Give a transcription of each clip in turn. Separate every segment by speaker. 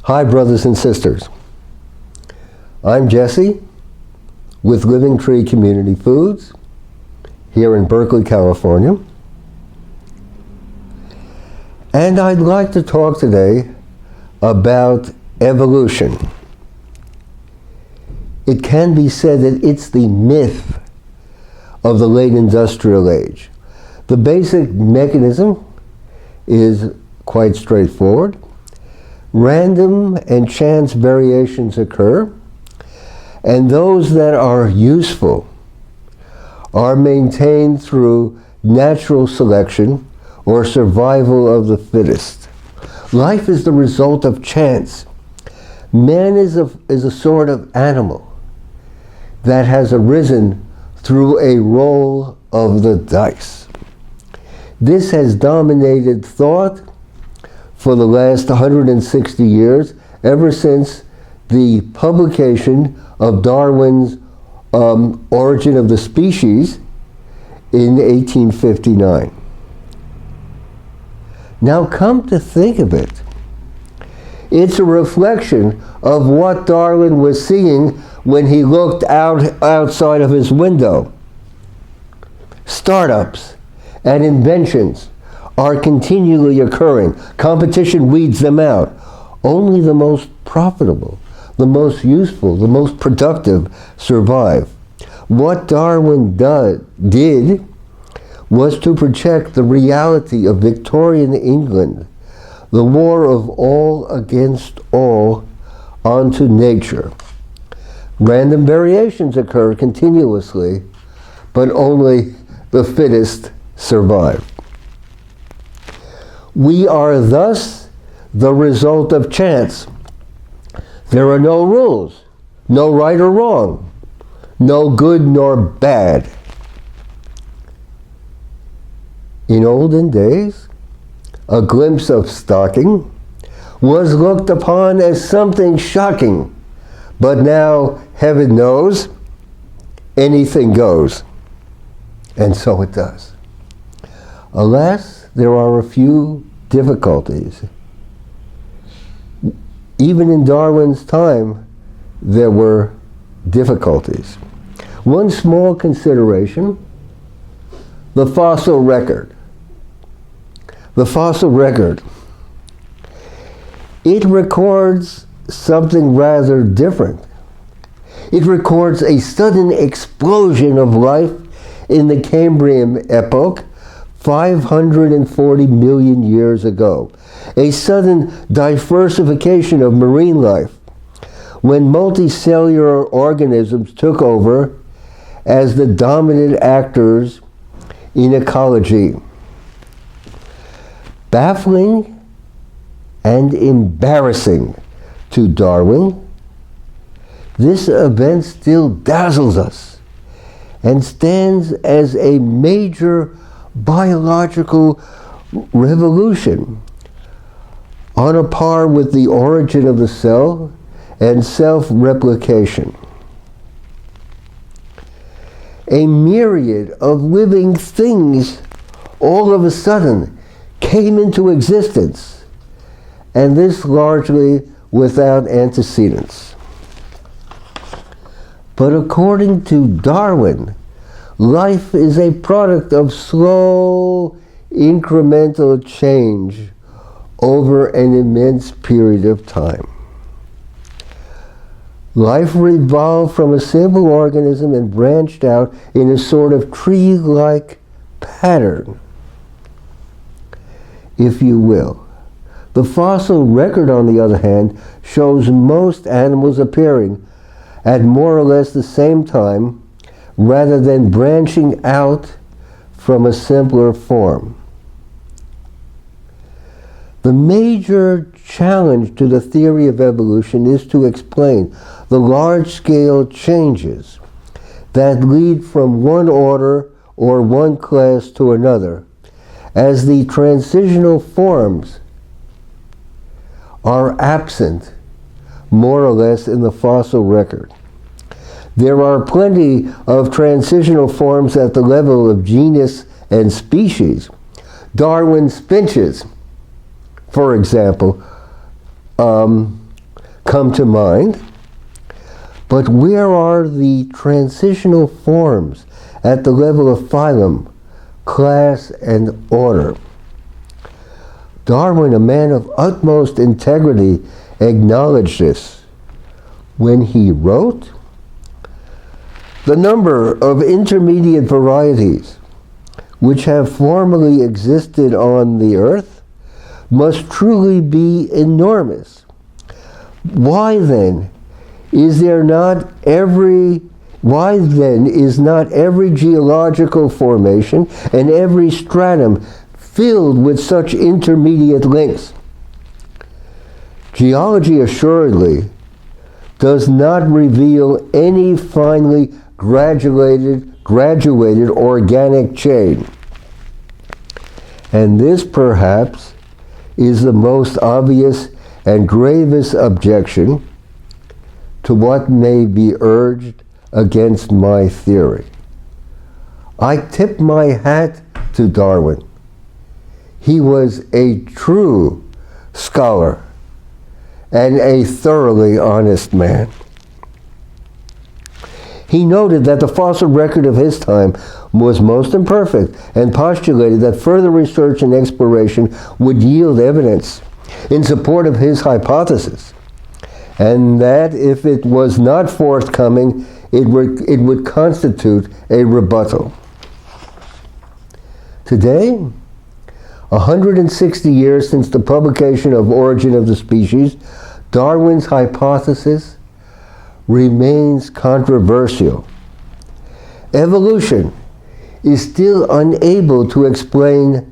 Speaker 1: Hi, brothers and sisters. I'm Jesse with Living Tree Community Foods here in Berkeley, California. And I'd like to talk today about evolution. It can be said that it's the myth of the late industrial age. The basic mechanism is quite straightforward. Random and chance variations occur, and those that are useful are maintained through natural selection or survival of the fittest. Life is the result of chance. Man is a sort of animal that has arisen through a roll of the dice. This has dominated thought for the last 160 years, ever since the publication of Darwin's Origin of the Species in 1859. Now come to think of it, it's a reflection of what Darwin was seeing when he looked outside of his window. Startups and inventions are continually occurring. Competition weeds them out. Only the most profitable, the most useful, the most productive survive. What Darwin did was to project the reality of Victorian England, the war of all against all, onto nature. Random variations occur continuously, but only the fittest survive. We are thus the result of chance. There are no rules, no right or wrong, no good nor bad. In olden days, a glimpse of stocking was looked upon as something shocking, but now, heaven knows, anything goes. And so it does. Alas, there are a few difficulties. Even in Darwin's time, there were difficulties. One small consideration, the fossil record. The fossil record. It records something rather different. It records a sudden explosion of life in the Cambrian epoch, 540 million years ago. A sudden diversification of marine life when multicellular organisms took over as the dominant actors in ecology. Baffling and embarrassing to Darwin, this event still dazzles us and stands as a major biological revolution on a par with the origin of the cell and self-replication. A myriad of living things all of a sudden came into existence, and this largely without antecedents. But according to Darwin, life is a product of slow, incremental change over an immense period of time. Life evolved from a simple organism and branched out in a sort of tree-like pattern, if you will. The fossil record, on the other hand, shows most animals appearing at more or less the same time, rather than branching out from a simpler form. The major challenge to the theory of evolution is to explain the large-scale changes that lead from one order or one class to another, as the transitional forms are absent more or less in the fossil record. There are plenty of transitional forms at the level of genus and species. Darwin's finches, for example, come to mind, but where are the transitional forms at the level of phylum, class, and order? Darwin, a man of utmost integrity, acknowledged this when he wrote, "The number of intermediate varieties which have formerly existed on the earth must truly be enormous. Why then is not every geological formation and every stratum filled with such intermediate links? Geology assuredly does not reveal any finely graduated organic chain. And this perhaps is the most obvious and gravest objection to what may be urged against my theory. I tip my hat to Darwin. He was a true scholar and a thoroughly honest man. He noted that the fossil record of his time was most imperfect and postulated that further research and exploration would yield evidence in support of his hypothesis, and that if it was not forthcoming, it would constitute a rebuttal. Today, 160 years since the publication of Origin of the Species, Darwin's hypothesis remains controversial. Evolution is still unable to explain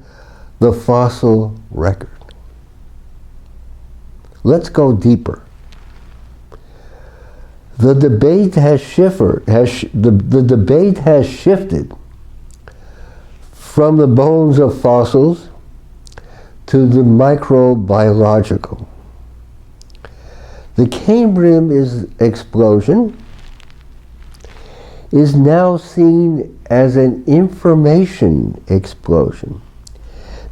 Speaker 1: the fossil record. Let's go deeper. The debate has shifted from the bones of fossils to the microbiological. The Cambrian explosion is now seen as an information explosion.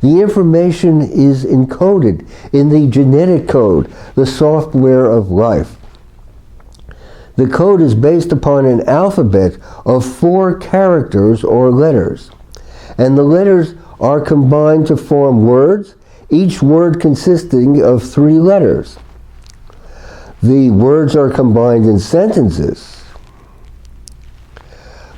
Speaker 1: The information is encoded in the genetic code, the software of life. The code is based upon an alphabet of 4 characters or letters, and the letters are combined to form words, each word consisting of 3 letters. The words are combined in sentences.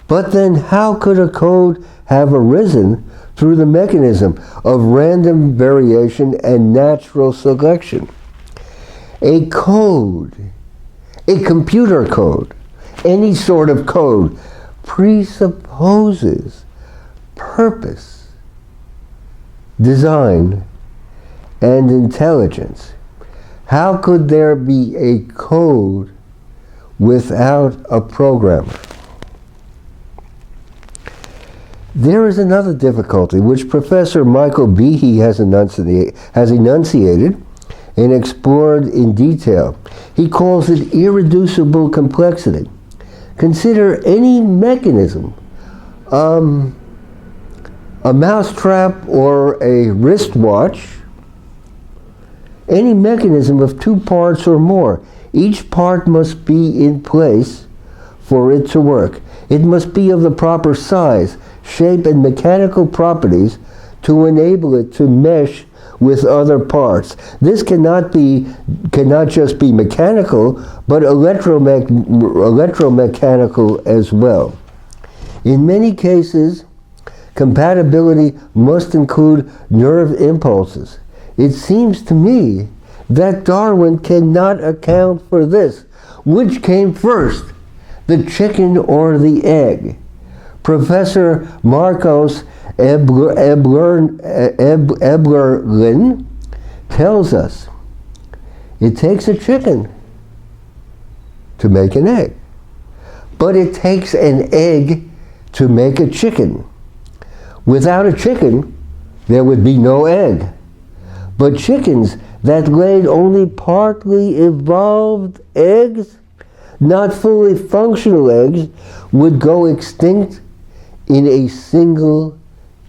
Speaker 1: But then how could a code have arisen through the mechanism of random variation and natural selection? A code, a computer code, any sort of code, presupposes purpose, design, and intelligence. How could there be a code without a programmer? There is another difficulty which Professor Michael Behe has enunciated and explored in detail. He calls it irreducible complexity. Consider any mechanism, a mousetrap or a wristwatch, any mechanism of 2 parts or more. Each part must be in place for it to work. It must be of the proper size, shape, and mechanical properties to enable it to mesh with other parts. This cannot just be mechanical, but electromechanical as well. In many cases, compatibility must include nerve impulses. It seems to me that Darwin cannot account for this. Which came first, the chicken or the egg? Professor Marcos Eblerlin tells us it takes a chicken to make an egg, but it takes an egg to make a chicken. Without a chicken, there would be no egg. But chickens that laid only partly evolved eggs, not fully functional eggs, would go extinct in a single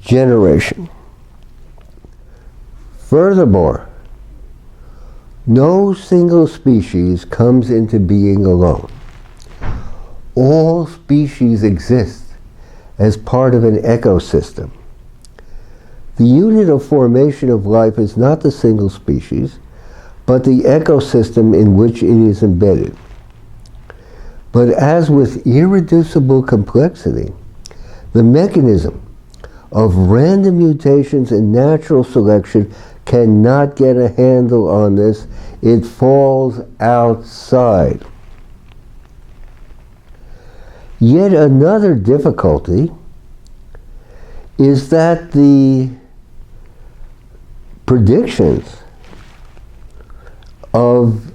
Speaker 1: generation. Furthermore, No single species comes into being alone. All species exist as part of an ecosystem. The unit of formation of life is not the single species, but the ecosystem in which it is embedded. But as with irreducible complexity, the mechanism of random mutations and natural selection cannot get a handle on this. It falls outside. Yet another difficulty is that the predictions of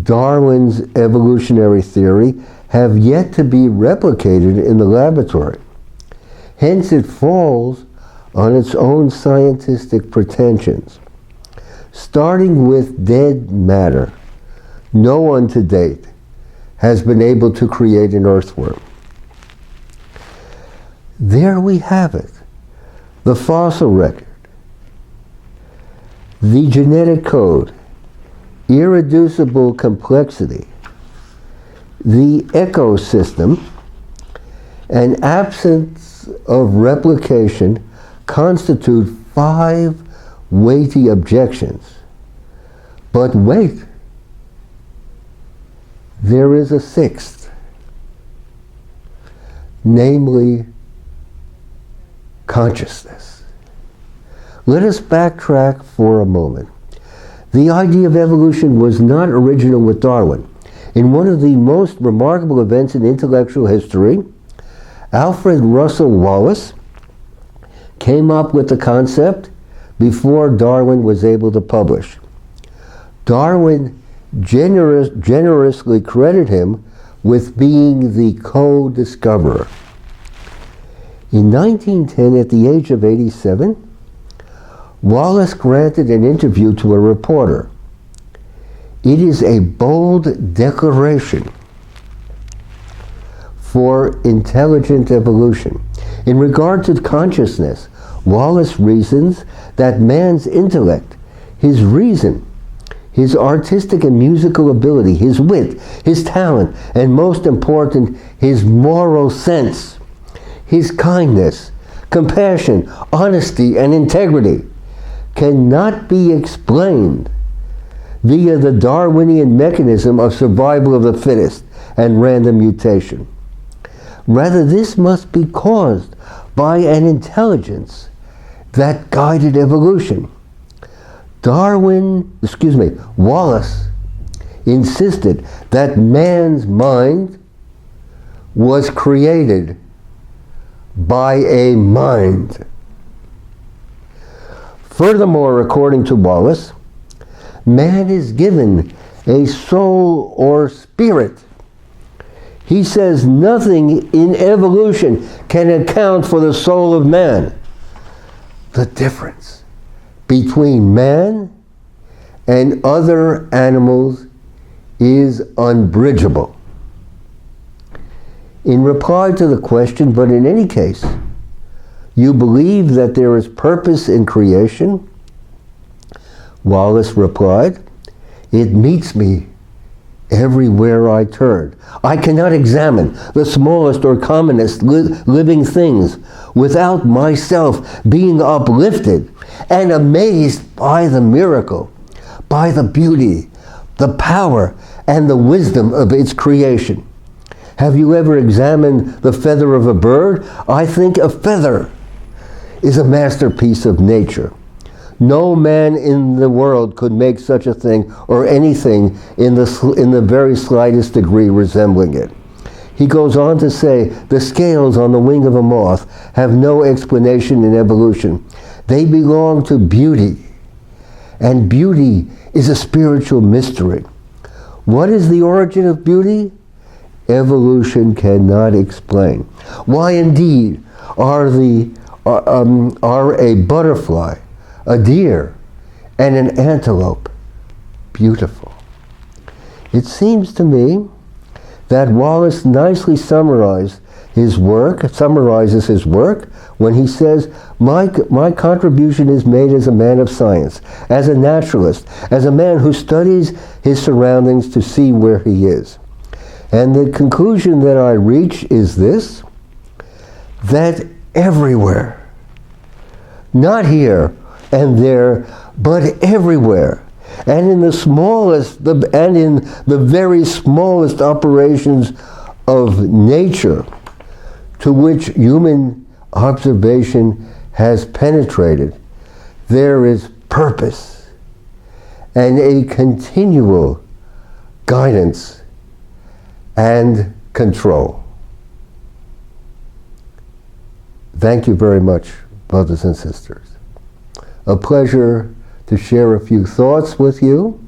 Speaker 1: Darwin's evolutionary theory have yet to be replicated in the laboratory. Hence, it falls on its own scientific pretensions. Starting with dead matter, no one to date has been able to create an earthworm. There we have it, the fossil record, the genetic code, irreducible complexity, the ecosystem, and absence of replication constitute 5 weighty objections. But wait, there is a 6th, namely consciousness. Let us backtrack for a moment. The idea of evolution was not original with Darwin. In one of the most remarkable events in intellectual history, Alfred Russel Wallace came up with the concept before Darwin was able to publish. Darwin generously credited him with being the co-discoverer. In 1910, at the age of 87, Wallace granted an interview to a reporter. It is a bold declaration for intelligent evolution. In regard to consciousness, Wallace reasons that man's intellect, his reason, his artistic and musical ability, his wit, his talent, and most important, his moral sense, his kindness, compassion, honesty, and integrity cannot be explained via the Darwinian mechanism of survival of the fittest and random mutation. Rather, this must be caused by an intelligence that guided evolution. Wallace insisted that man's mind was created by a mind. Furthermore, according to Wallace, man is given a soul or spirit. He says nothing in evolution can account for the soul of man. The difference between man and other animals is unbridgeable. In reply to the question, but in any case, you believe that there is purpose in creation? Wallace replied, it meets me everywhere I turn. I cannot examine the smallest or commonest living things without myself being uplifted and amazed by the miracle, by the beauty, the power, and the wisdom of its creation. Have you ever examined the feather of a bird? I think a feather is a masterpiece of nature. No man in the world could make such a thing or anything in the very slightest degree resembling it. He goes on to say, the scales on the wing of a moth have no explanation in evolution. They belong to beauty, and beauty is a spiritual mystery. What is the origin of beauty? Evolution cannot explain. Why indeed are a butterfly, a deer, and an antelope beautiful? It seems to me that Wallace nicely summarized his work, summarizes his work when he says, my contribution is made as a man of science, as a naturalist, as a man who studies his surroundings to see where he is. And the conclusion that I reach is this, that everywhere, not here and there, but everywhere, and in the smallest, and in the very smallest operations of nature to which human observation has penetrated, there is purpose and a continual guidance and control. Thank you very much, brothers and sisters. A pleasure to share a few thoughts with you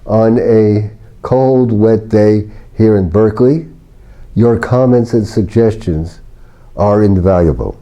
Speaker 1: on a cold, wet day here in Berkeley. Your comments and suggestions are invaluable.